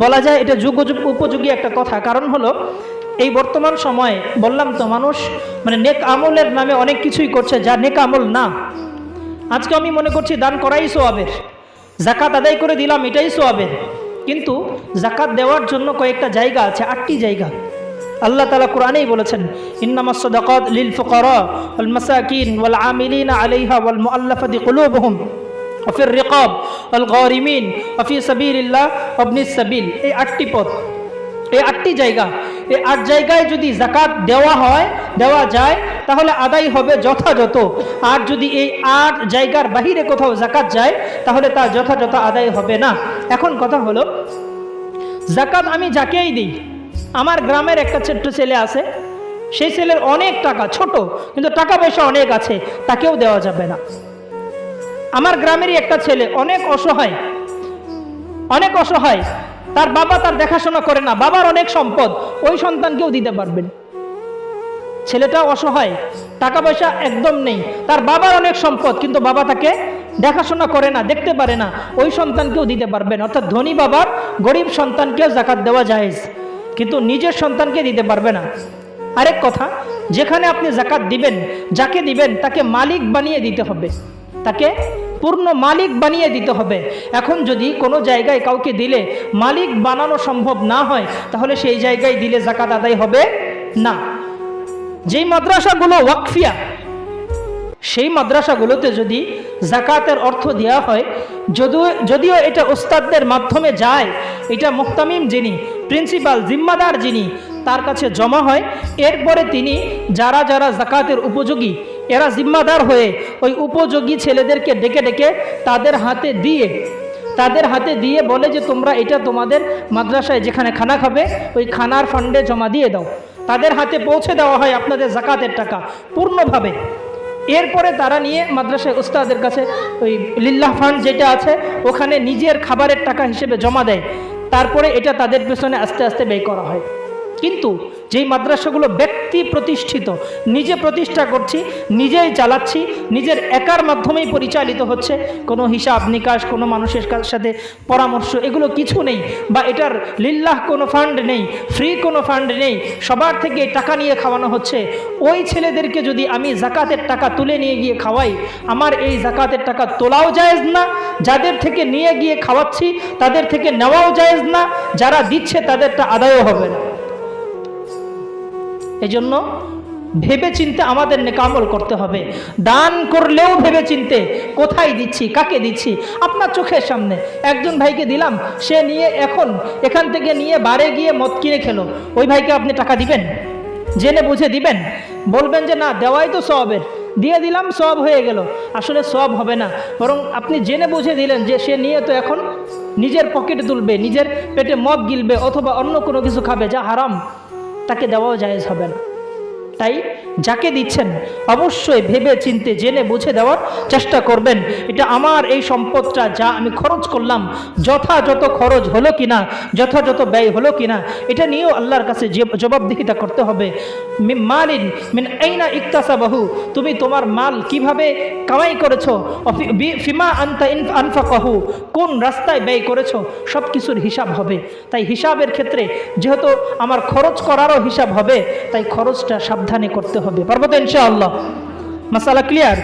বলা যায় এটা যুগ উপযোগী একটা কথা। কারণ হলো এই বর্তমান সময়ে বললাম তো মানুষ মানে নেক আমলের নামে অনেক কিছুই করছে যা নেক আমল না। আজকে আমি মনে করছি দান করাই সোয়াবের, জাকাত আদায় করে দিলাম এটাই সোয়াবের, কিন্তু জাকাত দেওয়ার জন্য কয়েকটা জায়গা আছে, 8টি জায়গা। আল্লাহ তাআলা কোরআনেই বলেছেন, ইন্নামাস সাদাকাত লিল ফুকারা ওয়াল মাসাকিন ওয়াল আমিলিনা আলাইহা ওয়াল মুআল্লাফাতি কুলুবুহুম ওয়া ফির রিকাব ওয়াল গারিমিন ওয়া ফি সাবিলিল্লাহ ওয়া ইবনিস সাবিল। এই 8টি পদ, এই 8টি জায়গা, এই 8 জায়গায় যদি জাকাত দেওয়া যায় তাহলে আদায় হবে যথাযথ। আর যদি এই 8 জায়গার বাহিরে কোথাও জাকাত যায় তাহলে তা যথাযথ আদায় হবে না। এখন কথা হলো, জাকাত আমি যাকেই দিই, আমার গ্রামের একটা ছোট্ট ছেলে আছে, সেই ছেলের অনেক টাকা, ছোট কিন্তু টাকা পয়সা অনেক আছে, তাকেও দেওয়া যাবে না। আমার গ্রামেরই একটা ছেলে অনেক অসহায়, তার বাবা তার দেখাশোনা করে না, বাবার অনেক সম্পদ, ওই সন্তানকেও দিতে পারবেন। ছেলেটা অসহায়, টাকা পয়সা একদম নেই, তার বাবার অনেক সম্পদ কিন্তু বাবা তাকে দেখাশোনা করে না, দেখতে পারে না, ওই সন্তানকেও দিতে পারবেন। অর্থাৎ ধনী বাবার গরিব সন্তানকেও জাকাত দেওয়া জায়েজ, কিন্তু নিজের সন্তানকে দিতে পারবে না। আরেক কথা, যেখানে আপনি জাকাত দিবেন, যাকে দিবেন তাকে মালিক বানিয়ে দিতে হবে, তাকে পূর্ণ মালিক বানিয়ে দিতে হবে। এখন যদি কোনো জায়গায় কাউকে দিলে মালিক বানানো সম্ভব না হয় তাহলে সেই জায়গায় দিলে জাকাত আদায় হবে না। যেই মাদ্রাসাগুলো ওয়াকফিয়া, সেই মাদ্রাসাগুলোতে যদি জাকাতের অর্থ দেওয়া হয়, যদিও এটা ওস্তাদদের মাধ্যমে যায়, এটা মুহতামিম যিনি, প্রিন্সিপাল জিম্মাদার যিনি, তার কাছে জমা হয়। এরপরে তিনি যারা জাকাতের উপযোগী, এরা জিম্মাদার হয়ে ওই উপযোগী ছেলেদেরকে ডেকে ডেকে তাদের হাতে দিয়ে বলে যে তোমরা এটা তোমাদের মাদ্রাসায় যেখানে খানা খাবে ওই খানার ফান্ডে জমা দিয়ে দাও। তাদের হাতে পৌঁছে দেওয়া হয় আপনাদের জাকাতের টাকা পূর্ণভাবে। এরপরে তারা নিয়ে মাদ্রাসায় উস্তাদের কাছে ওই লিল্লাহ ফান্ড যেটা আছে ওখানে নিজের খাবারের টাকা হিসেবে জমা দেয়। তারপরে এটা তাদের পেছনে আস্তে আস্তে ব্যয় করা হয়। কিন্তু যেই মাদ্রাসাগুলো ব্যক্তি প্রতিষ্ঠিত, নিজে প্রতিষ্ঠা করছি, নিজেই চালাচ্ছি, নিজের একার মাধ্যমেই পরিচালিত হচ্ছে, কোনো হিসাব নিকাশ, কোনো মানুষের সাথে পরামর্শ, এগুলো কিছু নেই, বা এটার লিল্লাহ কোনো ফান্ড নেই, ফ্রি কোনো ফান্ড নেই, সবার থেকে টাকা নিয়ে খাওয়ানো হচ্ছে, ওই ছেলেদেরকে যদি আমি জাকাতের টাকা তুলে নিয়ে গিয়ে খাওয়াই, আমার এই জাকাতের টাকা তোলাও জায়েজ না, যাদের থেকে নিয়ে গিয়ে খাওয়াচ্ছি তাদের থেকে নেওয়াও জায়েজ না, যারা দিচ্ছে তাদেরটা আদায়ও হবে না। এজন্য ভেবে চিন্তে আমাদের নেক আমল করতে হবে। দান করলেও ভেবে চিন্তে কোথায় দিচ্ছি, কাকে দিচ্ছি। আপনার চোখের সামনে একজন ভাইকে দিলাম, সে নিয়ে এখান থেকে নিয়ে বারে গিয়ে মদ কিনে খেলো, ওই ভাইকে আপনি টাকা দিবেন? জেনে বুঝে দিবেন? বলবেন যে না, দেওয়াই তো সওয়াবের, দিয়ে দিলাম সওয়াব হয়ে গেল। আসলে সওয়াব হবে না, বরং আপনি জেনে বুঝে দিলেন যে সে নিয়ে তো এখন নিজের পকেটে তুলবে, নিজের পেটে মদ গিলবে অথবা অন্য কোনো কিছু খাবে যা হারাম, তাকে দেওয়াও জায়েজ হবে না। তাই যাকে দিচ্ছেন অবশ্যই ভেবে চিন্তে জেনে বুঝে দেওয়ার চেষ্টা করবেন। এটা আমার এই সম্পদটা যা আমি খরচ করলাম যথাযথ খরচ হলো কিনা, যথাযথ ব্যয় হলো কিনা, এটা নিয়েও আল্লাহর কাছে জবাবদিহিতা করতে হবে। মালিন মিন আইনা ইকতাসাবাহু, তুমি তোমার মাল কিভাবে কামাই করেছো, ফিমা আনতা আনফাকাহু, কোন রাস্তায় ব্যয় করেছো, সব কিছুর হিসাব হবে। তাই হিসাবের ক্ষেত্রে যেহেতু আমার খরচ করারও হিসাব হবে, তাই খরচটা সাবধানে করতে হবে। পারবো তো ইনশাআল্লাহ? মাসালা ক্লিয়ার?